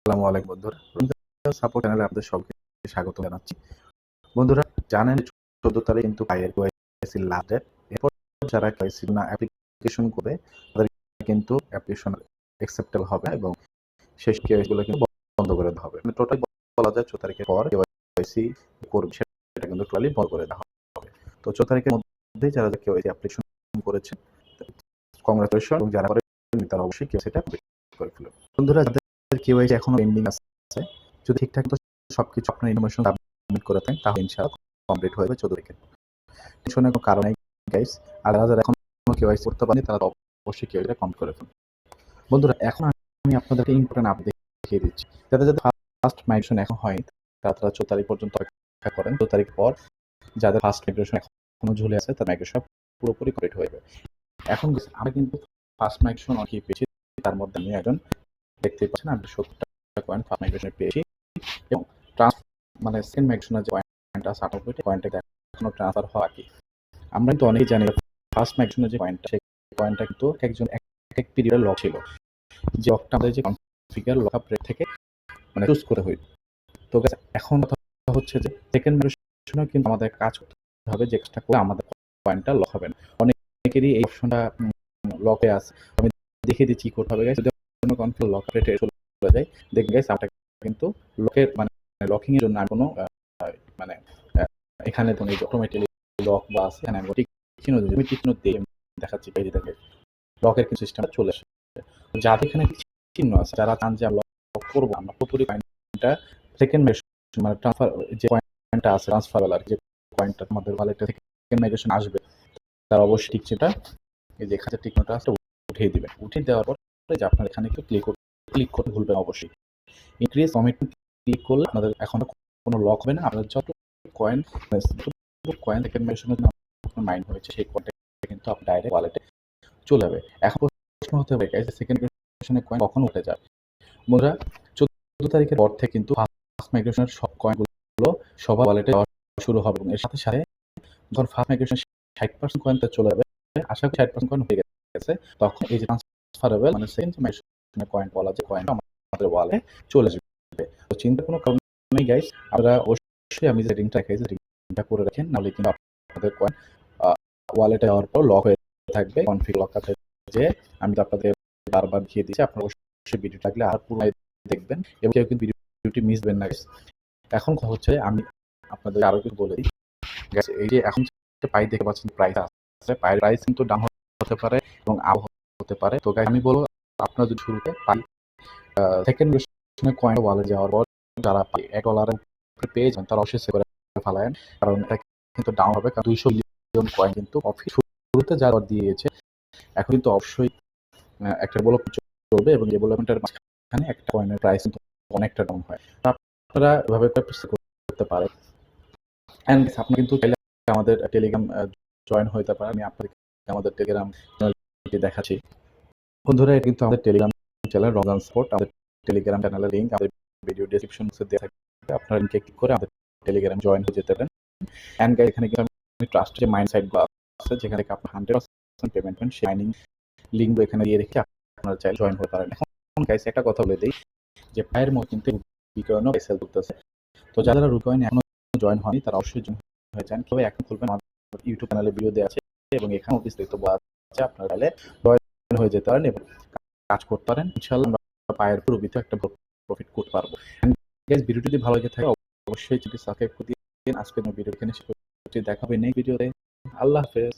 আসসালামু আলাইকুম বন্ধুরা। রমজান সাপোর্ট চ্যানেলে আপনাদের সবাইকে স্বাগত জানাচ্ছি। বন্ধুরা জানেন 14 তারিখ কিন্তু ভাইয়ের কেওয়াইসি লাস্ট ডেট। এরপর যারা কেওয়াইসি না অ্যাপ্লিকেশন করবে তাদের কিন্তু অ্যাপ্লিকেশন অ্যাকসেপ্টেবল হবে এবং শেষ কেওয়াইসি গুলো কিন্তু বন্ধ করে দেওয়া হবে। মানে টোটাল বলা যায় 14 তারিখের পর কেওয়াইসি করবে সেটা কিন্তু টোটালি বন্ধ করে দেওয়া হবে। তো 14 তারিখের মধ্যে যারা কেওয়াইসি অ্যাপ্লিকেশন করেছে কংগ্রাচুলেশন এবং যারা করেনি তারা অবশ্যই কেওয়াইসিটা কমপ্লিট করে ফেলুন। বন্ধুরা যাদের কেওয়াইসি এখনো পেন্ডিং আছে যদি ঠিকঠাক মতো সবকিছু আপনার ইনফরমেশন সাবমিট করে থাকেন তাহলে ইনশাআল্লাহ কমপ্লিট হয়ে যাবে 14 তারিখে। টেনশনের কোনো কারণ নেই গাইস। আর যারা এখনো কেওয়াইসি করতে পারেনি তারা অবশ্যই কেওয়াইসিটা কমপ্লিট করে ফেলুন। বন্ধুরা এখন আমি আপনাদেরকে ইম্পর্টেন্ট আপডেট দেখিয়ে দিচ্ছি। যাদের ফার্স্ট মাইগ্রেশন এখন হয়নি তারা 14 তারিখ পর্যন্ত অপেক্ষা করেন। 14 তারিখ পর যাদের ফার্স্ট মাইগ্রেশন এখনো ঝুলে আছে তার মাইগ্রেশন পুরোপুরি কমপ্লিট হয়ে যাবে। এখন আমরা কিন্তু ফার্স্ট মাইগ্রেশন অনেকেই পেয়েছি, তার মধ্যে আমি একজন দেখতে পাচ্ছেন আমি 70 পয়েন্ট ফার্স্ট মাইগ্রেশনে পেয়েছি এবং মানে সেকেন্ড মাইগ্রেশনের যে পয়েন্ট আছে 98 পয়েন্টে এখনো ট্রান্সফার হওয়া বাকি। আমরা কিন্তু অনেকেই জানি ফার্স্ট মাইগ্রেশনের যে পয়েন্টটা সেই পয়েন্টটা কিন্তু একজন এক পিরিয়ডের লক ছিল, যে লকটা আমাদের যে কনফিগার লকআপ রেট থেকে মানে চুজ করে হইল। তো এখন কথা হচ্ছে যে সেকেন্ড মাইগ্রেশনে কিন্তু আমাদের কাজ করতে হবে, যে কাজটা করে আমাদের পয়েন্টটা লক হবে না। অনেকেরই এই অপশনটা লকে আছে, আমি দেখিয়ে দিচ্ছি কি করতে হবে গাইস। যদি কোনো কনফিগার লক রেটে চলে যায় দেখবেন গাইস আমরা কিন্তু লকের মানে লকিং এর জন্য কোনো মানে এখানে তো এই অটোমেটিক্যালি লক বা আছে এখানে আমি টিক চিহ্ন দিয়ে দেখাচ্ছি এই দেখেন লকের কিছু সিস্টেমটা চলে আসে। যাদের এখানে চিহ্ন আছে যারা চান যে আমরা লক করব আমরা পুরোপুরি পয়েন্টটা সেকেন্ড মানে ট্রান্সফার যে পয়েন্টটা আছে ট্রান্সফারেবল আর যে পয়েন্টটা আমাদের ওয়ালেটে থেকে সেকেন্ড মাইগ্রেশন আসবে তার অবশ্যই টিক চিহ্নটা এই যে এখানে টিক চিহ্নটা আছে উঠিয়ে দিবেন। উঠিয়ে দেওয়ার পর যে আপনার এখানে একটু ক্লিক করতে ভুলবেন অবশ্যই। ইনক্রিজ কমিটমেন্ট ক্লিক করলে আপনাদের এখন কোনো লক হবে না। আপনাদের যত কয়েন সেকেন্ড মাইগ্রেশনের জন্য আপনার মাইন্ড হয়েছে সেই কয়েনটা কিন্তু আপনার ডাইরেক্ট ওয়ালেটে চলে যাবে। এখন প্রশ্ন হতে হবে গাইস সেকেন্ড মাইগ্রেশনের কয়েন কখন উঠে যায়? বন্ধুরা 14 তারিখের পর থেকে কিন্তু ফার্স্ট মাইগ্রেশনের সব কয়েনগুলো সবার ওয়ালেটে শুরু হবে এবং এর সাথে সাথে যখন ফার্স্ট মাইগ্রেশন 60% কয়েনটা চলে যাবে, আশা করি 60% কয়েন হয়ে গেছে, তখন এই যে ট্রান্সফারেবল মানে সেকেন্ড মাইগ্রেশনের কয়েন বলা যে কয়েনটা আমাদের ওয়ালেটে চলে যাবে। তো চিন্তার কোনো কারণ নেই গাইস। আপনারা অবশ্যই আমি যে সেটিংটা দেখাইছি সেটিংটা করে রাখেন, নাহলে কিন্তু আপনাদের কয়েন ওয়ালেটে যাওয়ার পর লক হয়ে থাকবে। কনফিগ লক আছে যে আমি তো আপনাদের বারবার দেখিয়ে দিচ্ছি, আপনারা অবশ্যই ভিডিও থাকলে আর পুরো দেখবেন এবং কেউ কিন্তু ভিডিওটি মিস করবেন না গাইস। এখন কথা হচ্ছে আমি আপনাদের আরো কিছু বলে দিই গাইস। এই যে এখন যে পাই দেখতে পাচ্ছেন প্রাইস আছে, পাইয়ের প্রাইস কিন্তু ডাউন হতে পারে এবং আপ হতে পারে। তো গাইস আমি বলবো আপনারা যদি শুরুতে পাই সেকেন্ড মাইগ্রেশনের কয়েন ওয়ালেটে যাওয়ার পর যারা $1 উপরে পেয়ে যান তারা অবশ্যই সেভ করে ফেলায়েন, কারণ এটা কিন্তু ডাউন হবে। কারণ 200 মিলিয়ন কয়েন কিন্তু শুরুতে যারা দিয়েছে এখন কিন্তু অবশ্যই একটা ডেভেলপমেন্ট চলবে এবং ডেভেলপমেন্টের মাঝখানে একটা কয়েনের প্রাইস কিন্তু অনেকটা ডাউন হয়। আপনারা এভাবে করতে পারেন। এন্ড আপনি কিন্তু চাইলে আমাদের টেলিগ্রাম জয়েন হতে পারেন। আমি আপনাদেরকে আমাদের টেলিগ্রাম চ্যানেলটি দেখাচ্ছি। বন্ধুরা এটা কিন্তু আমাদের টেলিগ্রাম চ্যানেল রমজান সাপোর্ট। আমাদের টেলিগ্রাম চ্যানেলের লিংক আমাদের ভিডিও ডেসক্রিপশন বক্সে দেওয়া থাকবে। আপনারা লিংকে ক্লিক করে আমাদের টেলিগ্রাম জয়েন হয়ে যেতে পারেন। এন্ড গাইস এখানে কিন্তু আমি ট্রাস্ট যে মাইন্ড সাইট আছে যেখানে থেকে আপনি 100% পেমেন্ট পাবেন, সেই মাইনিং লিংক এখানে দিয়ে রেখে আপনারা চাইলে জয়েন হতে পারেন। এখন গাইস একটা কথা বলে দেই যে পায়ের মধ্যে কিন্তু বিটকয়েনও সেল করতেছে। তো যারা রুকয়েন এখনো জয়েন হয়নি তারা অবশ্যই জয়েন হয়ে যান। কিভাবে এখন খুলবেন আমাদের ইউটিউব চ্যানেলে ভিডিও দেওয়া আছে এবং এখানেও বিস্তারিত বলা আছে, আপনারা চাইলে জয়েন হয়ে যেতে পারেন এবং কাজ করতে পারেন। ইনশাআল্লাহ আমরা পায়ের পুরো ভিতরে একটা প্রফিট করতে পারবো। গাইস ভিডিওটি যদি ভালো লাগে থাকে অবশ্যই চ্যানেলটি সাবস্ক্রাইব করে দিন। আজকের ভিডিও এখানে শেষ করছি, দেখা হবে নেক্সট ভিডিওতে। আল্লাহ হাফেজ।